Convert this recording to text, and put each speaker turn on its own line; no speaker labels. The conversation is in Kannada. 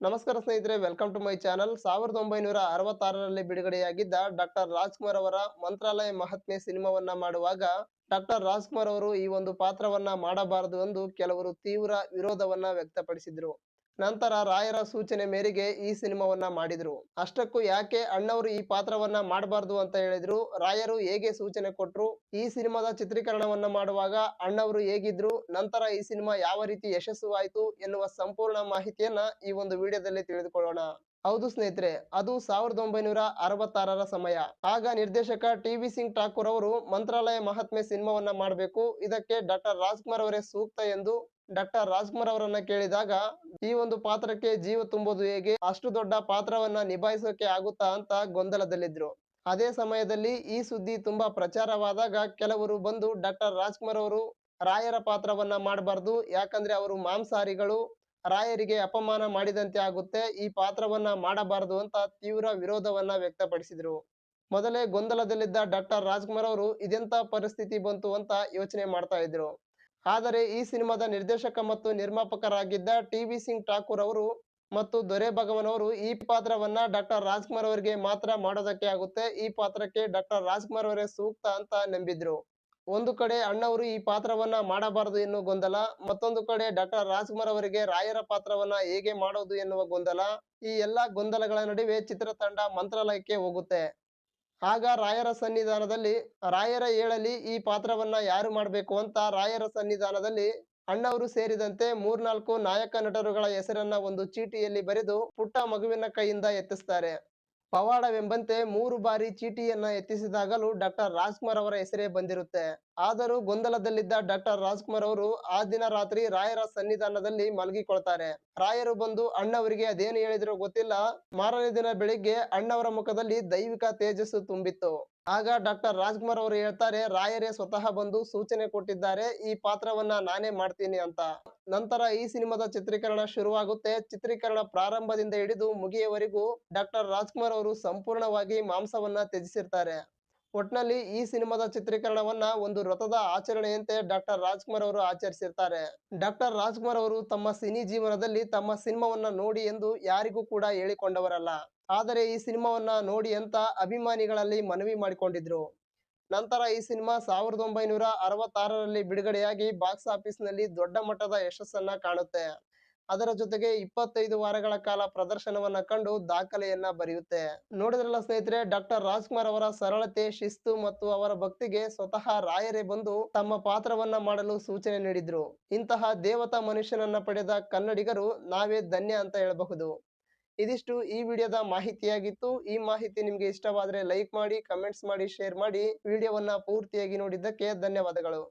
ನಮಸ್ಕಾರ ಸ್ನೇಹಿತರೆ, ವೆಲ್ಕಮ್ ಟು ಮೈ ಚಾನಲ್. 1966ರಲ್ಲಿ ಬಿಡುಗಡೆಯಾಗಿದ್ದ ಡಾಕ್ಟರ್ ರಾಜ್‌ಕುಮಾರ್ ಅವರ ಮಂತ್ರಾಲಯ ಮಹಾತ್ಮೆ ಸಿನಿಮಾವನ್ನ ಮಾಡುವಾಗ, ಡಾಕ್ಟರ್ ರಾಜ್‌ಕುಮಾರ್ ಅವರು ಈ ಒಂದು ಪಾತ್ರವನ್ನ ಮಾಡಬಾರದು ಎಂದು ಕೆಲವರು ತೀವ್ರ ವಿರೋಧವನ್ನ ವ್ಯಕ್ತಪಡಿಸಿದ್ರು. ನಂತರ ರಾಯರ ಸೂಚನೆ ಮೇರೆಗೆ ಈ ಸಿನಿಮಾವನ್ನ ಮಾಡಿದ್ರು. ಅಷ್ಟಕ್ಕೂ ಯಾಕೆ ಅಣ್ಣವರು ಈ ಪಾತ್ರವನ್ನ ಮಾಡಬಾರದು ಅಂತ ಹೇಳಿದ್ರು, ರಾಯರು ಹೇಗೆ ಸೂಚನೆ ಕೊಟ್ರು, ಈ ಸಿನಿಮಾದ ಚಿತ್ರೀಕರಣವನ್ನ ಮಾಡುವಾಗ ಅಣ್ಣವರು ಹೇಗಿದ್ರು, ನಂತರ ಈ ಸಿನಿಮಾ ಯಾವ ರೀತಿ ಯಶಸ್ಸು ಎನ್ನುವ ಸಂಪೂರ್ಣ ಮಾಹಿತಿಯನ್ನ ಈ ಒಂದು ವಿಡಿಯೋದಲ್ಲಿ ತಿಳಿದುಕೊಳ್ಳೋಣ. ಹೌದು ಸ್ನೇಹಿತರೆ, ಅದು 1966ರ ಸಮಯ. ಆಗ ನಿರ್ದೇಶಕ ಟಿ.ವಿ. ಸಿಂಗ್ ಠಾಕೂರ್ ಅವರು ಮಂತ್ರಾಲಯ ಮಹಾತ್ಮೆ ಸಿನಿಮಾವನ್ನ ಮಾಡಬೇಕು, ಇದಕ್ಕೆ ಡಾಕ್ಟರ್ ರಾಜ್‌ಕುಮಾರ್ ಅವರೇ ಸೂಕ್ತ ಎಂದು ಡಾಕ್ಟರ್ ರಾಜ್‌ಕುಮಾರ್ ಅವರನ್ನ ಕೇಳಿದಾಗ, ಈ ಒಂದು ಪಾತ್ರಕ್ಕೆ ಜೀವ ತುಂಬೋದು ಹೇಗೆ, ಅಷ್ಟು ದೊಡ್ಡ ಪಾತ್ರವನ್ನ ನಿಭಾಯಿಸೋಕೆ ಆಗುತ್ತಾ ಅಂತ ಗೊಂದಲದಲ್ಲಿದ್ರು. ಅದೇ ಸಮಯದಲ್ಲಿ ಈ ಸುದ್ದಿ ತುಂಬಾ ಪ್ರಚಾರವಾದಾಗ ಕೆಲವರು ಬಂದು ಡಾಕ್ಟರ್ ರಾಜ್‌ಕುಮಾರ್ ಅವರು ರಾಯರ ಪಾತ್ರವನ್ನ ಮಾಡಬಾರ್ದು, ಯಾಕಂದ್ರೆ ಅವರು ಮಾಂಸಾಹಾರಿಗಳು, ರಾಯರಿಗೆ ಅಪಮಾನ ಮಾಡಿದಂತೆ ಆಗುತ್ತೆ, ಈ ಪಾತ್ರವನ್ನ ಮಾಡಬಾರದು ಅಂತ ತೀವ್ರ ವಿರೋಧವನ್ನ ವ್ಯಕ್ತಪಡಿಸಿದ್ರು. ಮೊದಲೇ ಗೊಂದಲದಲ್ಲಿದ್ದ ಡಾಕ್ಟರ್ ರಾಜ್‌ಕುಮಾರ್ ಅವರು ಇದೆಂತ ಪರಿಸ್ಥಿತಿ ಬಂತು ಅಂತ ಯೋಚನೆ ಮಾಡ್ತಾ ಇದ್ರು. ಆದರೆ ಈ ಸಿನಿಮಾದ ನಿರ್ದೇಶಕ ಮತ್ತು ನಿರ್ಮಾಪಕರಾಗಿದ್ದ ಟಿ.ವಿ. ಸಿಂಗ್ ಠಾಕೂರ್ ಅವರು ಮತ್ತು ದೊರೆ ಭಗವಾನ್ ಅವರು ಈ ಪಾತ್ರವನ್ನ ಡಾಕ್ಟರ್ ರಾಜ್‌ಕುಮಾರ್ ಅವರಿಗೆ ಮಾತ್ರ ಮಾಡೋದಕ್ಕೆ ಆಗುತ್ತೆ, ಈ ಪಾತ್ರಕ್ಕೆ ಡಾಕ್ಟರ್ ರಾಜ್‌ಕುಮಾರ್ ಅವರೇ ಸೂಕ್ತ ಅಂತ ನಂಬಿದ್ರು. ಒಂದು ಕಡೆ ಅಣ್ಣವರು ಈ ಪಾತ್ರವನ್ನ ಮಾಡಬಾರದು ಎನ್ನುವ ಗೊಂದಲ, ಮತ್ತೊಂದು ಕಡೆ ಡಾಕ್ಟರ್ ರಾಜ್‌ಕುಮಾರ್ ಅವರಿಗೆ ರಾಯರ ಪಾತ್ರವನ್ನ ಹೇಗೆ ಮಾಡೋದು ಎನ್ನುವ ಗೊಂದಲ. ಈ ಎಲ್ಲಾ ಗೊಂದಲಗಳ ನಡುವೆ ಚಿತ್ರತಂಡ ಮಂತ್ರಾಲಯಕ್ಕೆ ಹೋಗುತ್ತೆ. ಆಗ ರಾಯರ ಸನ್ನಿಧಾನದಲ್ಲಿ ರಾಯರ ಹೇಳಲಿ ಈ ಪಾತ್ರವನ್ನ ಯಾರು ಮಾಡ್ಬೇಕು ಅಂತ ರಾಯರ ಸನ್ನಿಧಾನದಲ್ಲಿ ಅಣ್ಣವರು ಸೇರಿದಂತೆ 3-4 ನಾಯಕ ನಟರುಗಳ ಹೆಸರನ್ನ ಒಂದು ಚೀಟಿಯಲ್ಲಿ ಬರೆದು ಪುಟ್ಟ ಮಗುವಿನ ಕೈಯಿಂದ ಎತ್ತಿಸ್ತಾರೆ. ಪವಾಡವೆಂಬಂತೆ 3 ಬಾರಿ ಚೀಟಿಯನ್ನ ಎತ್ತಿಸಿದಾಗಲೂ ಡಾಕ್ಟರ್ ರಾಜ್‌ಕುಮಾರ್ ಅವರ ಹೆಸರೇ ಬಂದಿರುತ್ತೆ. ಆದರೂ ಗೊಂದಲದಲ್ಲಿದ್ದ ಡಾಕ್ಟರ್ ರಾಜ್‌ಕುಮಾರ್ ಅವರು ಆ ದಿನ ರಾತ್ರಿ ರಾಯರ ಸನ್ನಿಧಾನದಲ್ಲಿ ಮಲಗಿಕೊಳ್ತಾರೆ. ರಾಯರು ಬಂದು ಅಣ್ಣವರಿಗೆ ಅದೇನು ಹೇಳಿದ್ರೋ ಗೊತ್ತಿಲ್ಲ, ಮಾರನೇ ದಿನ ಬೆಳಿಗ್ಗೆ ಅಣ್ಣವರ ಮುಖದಲ್ಲಿ ದೈವಿಕ ತೇಜಸ್ಸು ತುಂಬಿತ್ತು. ಆಗ ಡಾಕ್ಟರ್ ರಾಜ್‌ಕುಮಾರ್ ಅವರು ಹೇಳ್ತಾರೆ, ರಾಯರೇ ಸ್ವತಃ ಬಂದು ಸೂಚನೆ ಕೊಟ್ಟಿದ್ದಾರೆ, ಈ ಪಾತ್ರವನ್ನ ನಾನೇ ಮಾಡ್ತೀನಿ ಅಂತ. ನಂತರ ಈ ಸಿನಿಮಾದ ಚಿತ್ರೀಕರಣ ಶುರುವಾಗುತ್ತೆ. ಚಿತ್ರೀಕರಣ ಪ್ರಾರಂಭದಿಂದ ಹಿಡಿದು ಮುಗಿಯುವವರೆಗೂ ಡಾಕ್ಟರ್ ರಾಜ್‌ಕುಮಾರ್ ಅವರು ಸಂಪೂರ್ಣವಾಗಿ ಮಾಂಸವನ್ನ ತ್ಯಜಿಸಿರ್ತಾರೆ. ಒಟ್ನಲ್ಲಿ ಈ ಸಿನಿಮಾದ ಚಿತ್ರೀಕರಣವನ್ನ ಒಂದು ವ್ರತದ ಆಚರಣೆಯಂತೆ ಡಾಕ್ಟರ್ ರಾಜ್‌ಕುಮಾರ್ ಅವರು ಆಚರಿಸಿರ್ತಾರೆ. ಡಾಕ್ಟರ್ ರಾಜ್‌ಕುಮಾರ್ ಅವರು ತಮ್ಮ ಸಿನಿ ಜೀವನದಲ್ಲಿ ತಮ್ಮ ಸಿನಿಮಾವನ್ನ ನೋಡಿ ಎಂದು ಯಾರಿಗೂ ಕೂಡ ಹೇಳಿಕೊಂಡವರಲ್ಲ. ಆದರೆ ಈ ಸಿನಿಮಾವನ್ನ ನೋಡಿ ಅಂತ ಅಭಿಮಾನಿಗಳಲ್ಲಿ ಮನವಿ ಮಾಡಿಕೊಂಡಿದ್ರು. ನಂತರ ಈ ಸಿನಿಮಾ 1966ರಲ್ಲಿ ಬಿಡುಗಡೆಯಾಗಿ ಬಾಕ್ಸ್ ಆಫೀಸ್‌ನಲ್ಲಿ ದೊಡ್ಡ ಮಟ್ಟದ ಯಶಸ್ಸನ್ನ ಕಾಣುತ್ತೆ. ಅದರ ಜೊತೆಗೆ 25 ವಾರಗಳ ಕಾಲ ಪ್ರದರ್ಶನವನ್ನ ಕಂಡು ದಾಖಲೆಯನ್ನ ಬರೆಯುತ್ತೆ. ನೋಡಿದ್ರಲ್ಲ ಸ್ನೇಹಿತರೆ, ಡಾಕ್ಟರ್ ರಾಜ್‌ಕುಮಾರ್ ಅವರ ಸರಳತೆ, ಶಿಸ್ತು ಮತ್ತು ಅವರ ಭಕ್ತಿಗೆ ಸ್ವತಃ ರಾಯರೇ ಬಂದು ತಮ್ಮ ಪಾತ್ರವನ್ನ ಮಾಡಲು ಸೂಚನೆ ನೀಡಿದ್ರು. ಇಂತಹ ದೇವತಾ ಮನುಷ್ಯನನ್ನ ಪಡೆದ ಕನ್ನಡಿಗರು ನಾವೇ ಧನ್ಯ ಅಂತ ಹೇಳಬಹುದು. ಇದಿಷ್ಟು ಈ ವಿಡಿಯೋದ ಮಾಹಿತಿಯಾಗಿತ್ತು. ಈ ಮಾಹಿತಿ ನಿಮ್ಗೆ ಇಷ್ಟವಾದ್ರೆ ಲೈಕ್ ಮಾಡಿ, ಕಮೆಂಟ್ಸ್ ಮಾಡಿ, ಶೇರ್ ಮಾಡಿ. ವಿಡಿಯೋವನ್ನ ಪೂರ್ತಿಯಾಗಿ ನೋಡಿದ್ದಕ್ಕೆ ಧನ್ಯವಾದಗಳು.